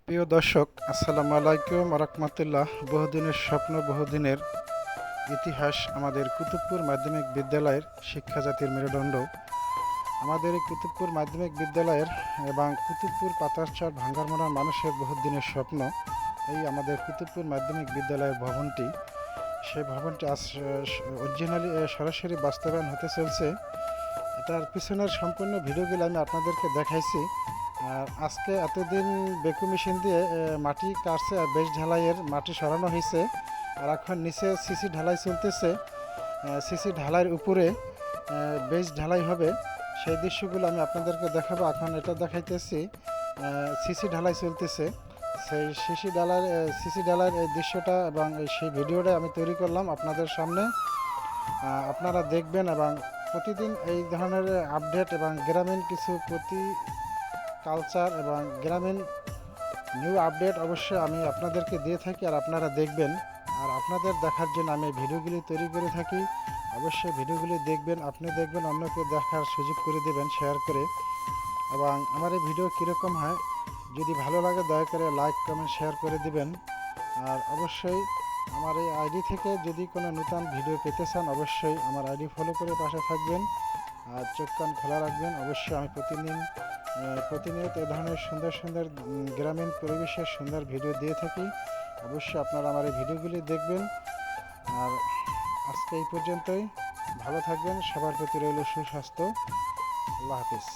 প্রিয় দর্শক, আসসালামু আলাইকুম রাহমাতুল্লাহ। বহুদিনের স্বপ্ন, বহুদিনের ইতিহাস আমাদের কুতুবপুর মাধ্যমিক বিদ্যালয়ের শিক্ষা জাতির মেরুদণ্ড। আমাদের এই কুতুবপুর মাধ্যমিক বিদ্যালয়ের এবং কুতুবপুর পাতারচর ভাঙ্গারমোড়ার মানুষের বহুদিনের স্বপ্ন এই আমাদের কুতুবপুর মাধ্যমিক বিদ্যালয়ের ভবনটি। সেই ভবনটি আজ অরিজিনালি সরাসরি বাস্তবায়ন হতে চলছে। এটার পিছনের সম্পূর্ণ ভিডিওগুলো আমি আপনাদেরকে দেখাইছি। আর আজকে এতদিন বেকু মেশিন দিয়ে মাটি কাটছে আর বেশ ঢালাইয়ের মাটি সরানো হয়েছে। আর এখন নিচে সিসি ঢালাই চলতেছে। সিসি ঢালাইয়ের উপরে বেশ ঢালাই হবে, সেই দৃশ্যগুলো আমি আপনাদেরকে দেখাবো। এখন এটা দেখাইতেছি সিসি ঢালাই চলতেছে। সেই সিসি ঢালাইয়ের এই দৃশ্যটা এবং সেই ভিডিওটা আমি তৈরি করলাম আপনাদের সামনে। আপনারা দেখবেন এবং প্রতিদিন এই ধরনের আপডেট এবং গ্রামীণ কিছু কালচার এবং গ্রামীণ নিউ আপডেট অবশ্যই আমি আপনাদেরকে দিয়ে থাকি, আর আপনারা দেখবেন। আর আপনাদের দেখার জন্য আমি ভিডিওগুলি তৈরি করে থাকি। অবশ্যই ভিডিওগুলি দেখবেন, আপনি দেখবেন, অন্যকে দেখার সুযোগ করে দেবেন শেয়ার করে। এবং আমার এই ভিডিও কীরকম হয়, যদি ভালো লাগে দয়া করে লাইক কমেন্ট শেয়ার করে দিবেন। আর অবশ্যই আমার এই আইডি থেকে যদি কোনো নতুন ভিডিও পেতে চান, অবশ্যই আমার আইডি ফলো করে পাশে থাকবেন আর চোখ কান খোলা রাখবেন। অবশ্যই আমি প্রতিনিয়ত এ ধরনের সুন্দর সুন্দর গ্রামীণ পরিবেশের সুন্দর ভিডিও দিয়ে থাকি। অবশ্যই আপনারা আমার এই ভিডিওগুলি দেখবেন। আর আজকে এই পর্যন্তই। ভালো থাকবেন, সবার প্রতি রইল সুস্বাস্থ্য। আল্লাহ হাফিজ।